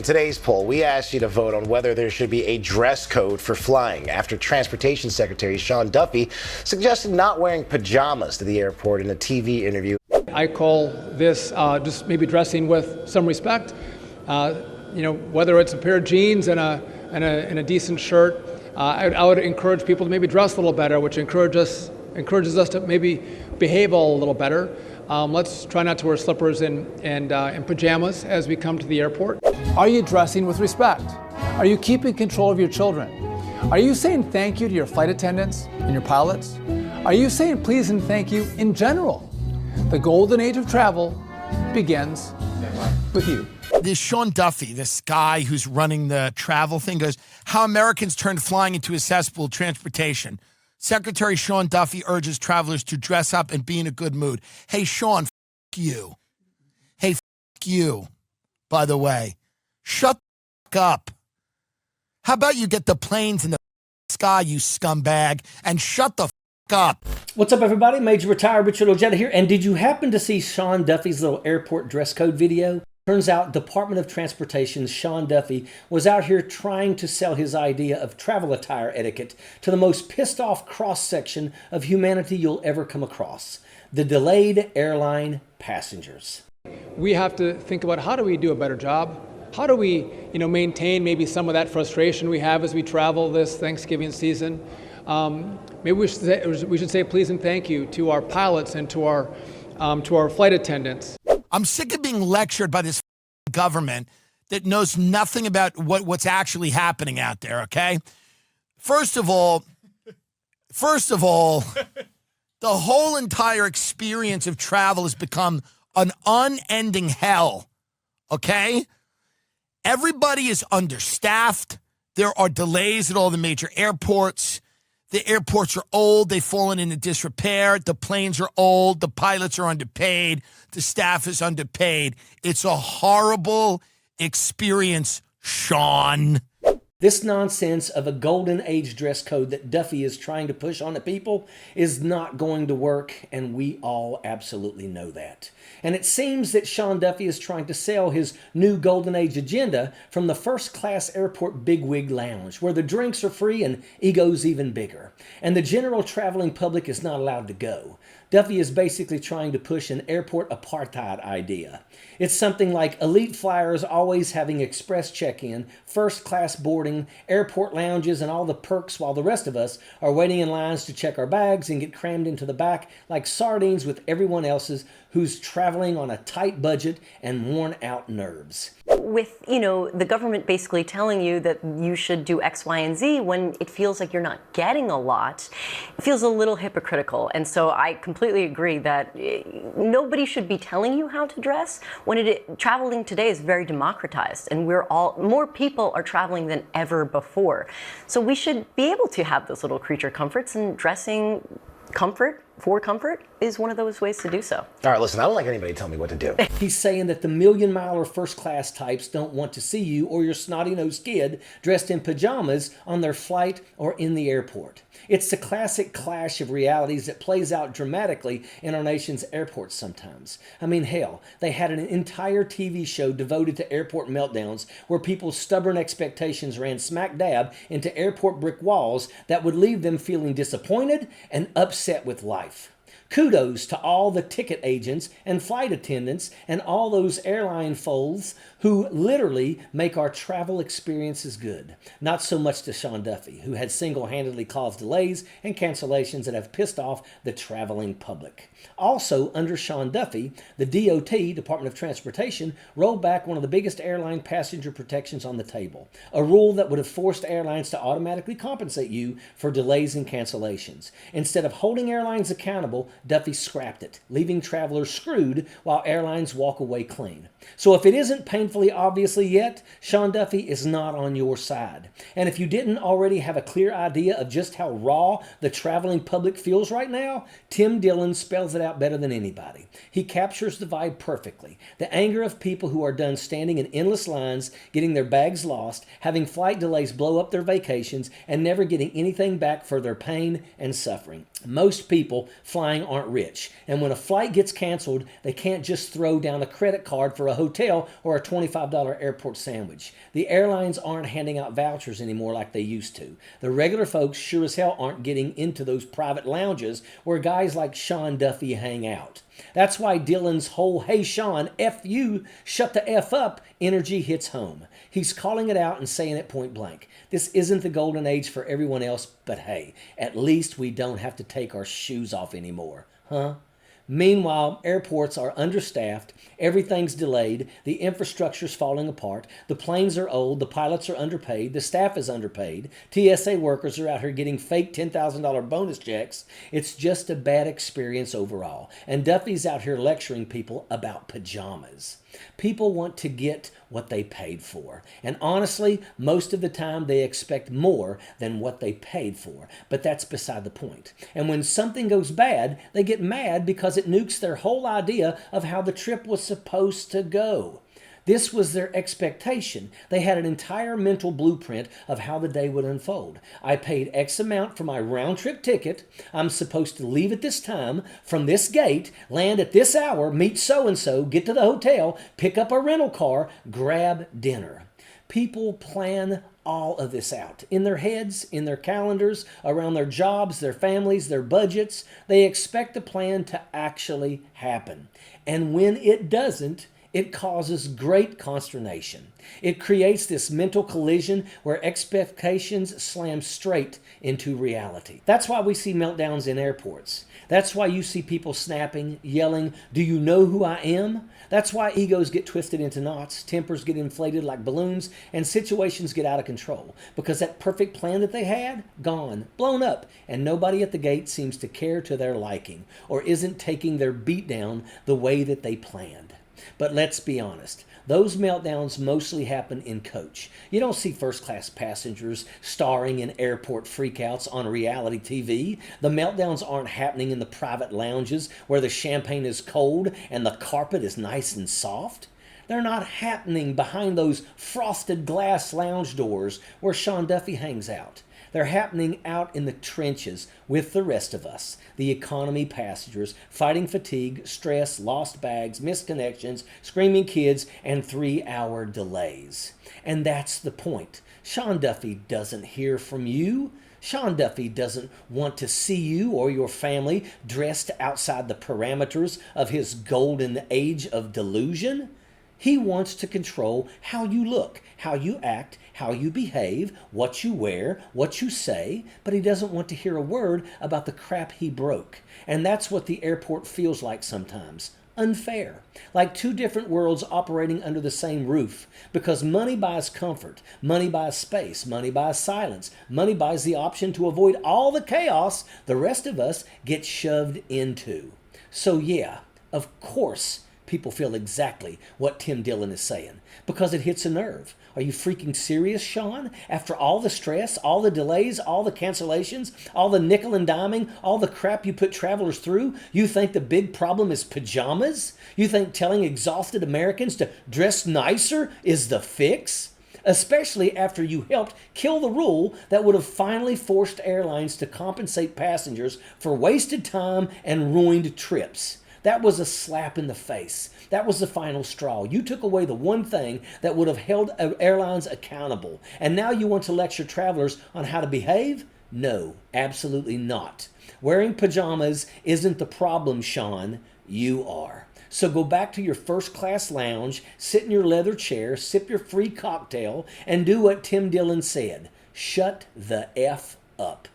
Today's poll, we asked you to vote on whether there should be a dress code for flying after Transportation Secretary Sean Duffy suggested not wearing pajamas to the airport in a TV interview. I call this just maybe dressing with some respect. Whether it's a pair of jeans and a decent shirt, I would encourage people to maybe dress a little better, which encourages us to maybe behave a little better. Let's try not to wear slippers and pajamas as we come to the airport. Are you dressing with respect? Are you keeping control of your children? Are you saying thank you to your flight attendants and your pilots? Are you saying please and thank you in general? The golden age of travel begins with you. This Sean Duffy, this guy who's running the travel thing, goes, how Americans turned flying into a cesspool of transportation. Secretary Sean Duffy urges travelers to dress up and be in a good mood. Hey, Sean, you. Hey, you, by the way. Shut the up. How about you get the planes in the sky, you scumbag, and shut the up. What's up, everybody? Major Retired Richard Ojeda here. And did you happen to see Sean Duffy's little airport dress code video? Turns out Department of Transportation's Sean Duffy was out here trying to sell his idea of travel attire etiquette to the most pissed off cross-section of humanity you'll ever come across, the delayed airline passengers. We have to think about how do we do a better job? How do we maintain maybe some of that frustration we have as we travel this Thanksgiving season? Maybe we should say please and thank you to our pilots and to our flight attendants. I'm sick of being lectured by this government that knows nothing about what's actually happening out there, okay? First of all, the whole entire experience of travel has become an unending hell, okay? Everybody is understaffed. There are delays at all the major airports. The airports are old. They've fallen into disrepair. The planes are old. The pilots are underpaid. The staff is underpaid. It's a horrible experience, Sean. This nonsense of a golden age dress code that Duffy is trying to push on the people is not going to work, and we all absolutely know that. And it seems that Sean Duffy is trying to sell his new golden age agenda from the first-class airport bigwig lounge, where the drinks are free and ego's even bigger, and the general traveling public is not allowed to go. Duffy is basically trying to push an airport apartheid idea. It's something like elite flyers always having express check-in, first-class boarding, airport lounges, and all the perks, while the rest of us are waiting in lines to check our bags and get crammed into the back like sardines with everyone else's who's traveling on a tight budget and worn-out nerves. With, the government basically telling you that you should do X, Y, and Z when it feels like you're not getting a lot, it feels a little hypocritical. And so I completely agree that nobody should be telling you how to dress when traveling today is very democratized and more people are traveling than ever before. So we should be able to have those little creature comforts, and dressing for comfort is one of those ways to do so. All right, listen, I don't like anybody telling me what to do. He's saying that the million-miler first-class types don't want to see you or your snotty-nosed kid dressed in pajamas on their flight or in the airport. It's the classic clash of realities that plays out dramatically in our nation's airports sometimes. I mean, hell, they had an entire TV show devoted to airport meltdowns where people's stubborn expectations ran smack dab into airport brick walls that would leave them feeling disappointed and upset with life. Kudos to all the ticket agents and flight attendants and all those airline foals who literally make our travel experiences good. Not so much to Sean Duffy, who had single-handedly caused delays and cancellations that have pissed off the traveling public. Also, under Sean Duffy, the DOT, Department of Transportation, rolled back one of the biggest airline passenger protections on the table, a rule that would have forced airlines to automatically compensate you for delays and cancellations. Instead of holding airlines accountable, Duffy scrapped it, leaving travelers screwed while airlines walk away clean. So if it isn't painfully obviously yet, Sean Duffy is not on your side. And if you didn't already have a clear idea of just how raw the traveling public feels right now, Tim Dillon spells it out better than anybody. He captures the vibe perfectly. The anger of people who are done standing in endless lines, getting their bags lost, having flight delays blow up their vacations, and never getting anything back for their pain and suffering. Most people flying aren't rich, and when a flight gets canceled, they can't just throw down a credit card for a hotel or a $25 airport sandwich. The airlines aren't handing out vouchers anymore like they used to. The regular folks sure as hell aren't getting into those private lounges where guys like Sean Duffy hang out. That's why Dylan's whole "Hey Sean, F you, shut the F up" energy hits home. He's calling it out and saying it point blank. This isn't the golden age for everyone else, but hey, at least we don't have to take our shoes off anymore, huh? Meanwhile, airports are understaffed, everything's delayed, the infrastructure's falling apart, the planes are old, the pilots are underpaid, the staff is underpaid, TSA workers are out here getting fake $10,000 bonus checks. It's just a bad experience overall. And Duffy's out here lecturing people about pajamas. People want to get what they paid for. And honestly, most of the time they expect more than what they paid for. But that's beside the point. And when something goes bad, they get mad because it nukes their whole idea of how the trip was supposed to go. This was their expectation. They had an entire mental blueprint of how the day would unfold. I paid X amount for my round-trip ticket. I'm supposed to leave at this time, from this gate, land at this hour, meet so-and-so, get to the hotel, pick up a rental car, grab dinner. People plan all of this out in their heads, in their calendars, around their jobs, their families, their budgets. They expect the plan to actually happen. And when it doesn't, it causes great consternation. It creates this mental collision where expectations slam straight into reality. That's why we see meltdowns in airports. That's why you see people snapping, yelling, "Do you know who I am?" That's why egos get twisted into knots, tempers get inflated like balloons, and situations get out of control. Because that perfect plan that they had, gone, blown up, and nobody at the gate seems to care to their liking or isn't taking their beat down the way that they planned. But let's be honest, those meltdowns mostly happen in coach. You don't see first-class passengers starring in airport freakouts on reality TV. The meltdowns aren't happening in the private lounges where the champagne is cold and the carpet is nice and soft. They're not happening behind those frosted glass lounge doors where Sean Duffy hangs out. They're happening out in the trenches with the rest of us, the economy passengers, fighting fatigue, stress, lost bags, missed connections, screaming kids, and 3-hour delays. And that's the point. Sean Duffy doesn't hear from you. Sean Duffy doesn't want to see you or your family dressed outside the parameters of his golden age of delusion. He wants to control how you look, how you act, how you behave, what you wear, what you say, but he doesn't want to hear a word about the crap he broke. And that's what the airport feels like sometimes. Unfair. Like two different worlds operating under the same roof. Because money buys comfort, money buys space, money buys silence, money buys the option to avoid all the chaos the rest of us get shoved into. So yeah, of course, people feel exactly what Tim Dillon is saying, because it hits a nerve. Are you freaking serious, Sean? After all the stress, all the delays, all the cancellations, all the nickel and diming, all the crap you put travelers through, you think the big problem is pajamas? You think telling exhausted Americans to dress nicer is the fix? Especially after you helped kill the rule that would have finally forced airlines to compensate passengers for wasted time and ruined trips. That was a slap in the face. That was the final straw. You took away the one thing that would have held airlines accountable. And now you want to lecture travelers on how to behave? No, absolutely not. Wearing pajamas isn't the problem, Sean. You are. So go back to your first-class lounge, sit in your leather chair, sip your free cocktail, and do what Tim Dillon said. Shut the F up.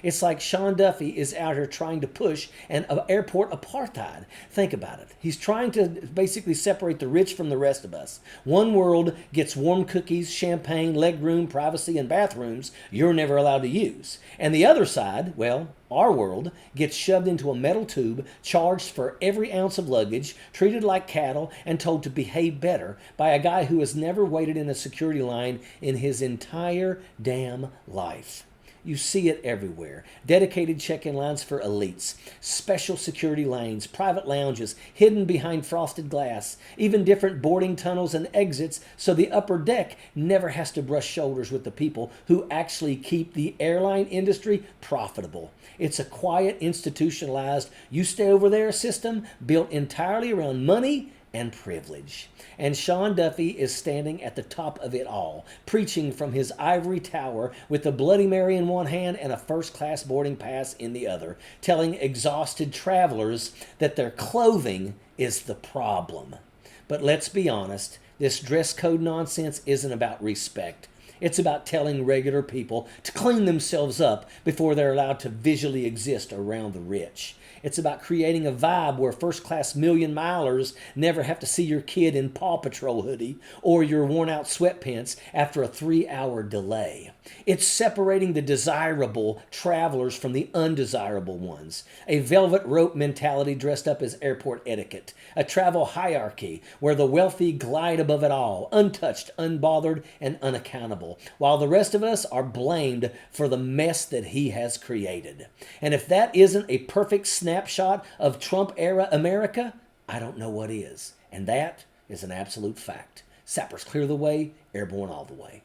It's like Sean Duffy is out here trying to push an airport apartheid. Think about it. He's trying to basically separate the rich from the rest of us. One world gets warm cookies, champagne, legroom, privacy, and bathrooms you're never allowed to use. And the other side, well, our world, gets shoved into a metal tube, charged for every ounce of luggage, treated like cattle, and told to behave better by a guy who has never waited in a security line in his entire damn life. You see it everywhere. Dedicated check-in lines for elites, special security lanes, private lounges hidden behind frosted glass, even different boarding tunnels and exits so the upper deck never has to brush shoulders with the people who actually keep the airline industry profitable. It's a quiet, institutionalized, you stay over there system built entirely around money and privilege. And Sean Duffy is standing at the top of it all, preaching from his ivory tower with a Bloody Mary in one hand and a first-class boarding pass in the other, telling exhausted travelers that their clothing is the problem. But let's be honest, this dress code nonsense isn't about respect. It's about telling regular people to clean themselves up before they're allowed to visually exist around the rich. It's about creating a vibe where first-class million-milers never have to see your kid in Paw Patrol hoodie or your worn-out sweatpants after a 3-hour delay. It's separating the desirable travelers from the undesirable ones. A velvet rope mentality dressed up as airport etiquette. A travel hierarchy where the wealthy glide above it all, untouched, unbothered, and unaccountable, while the rest of us are blamed for the mess that he has created. And if that isn't a perfect snapshot of Trump-era America, I don't know what is. And that is an absolute fact. Sappers clear the way, airborne all the way.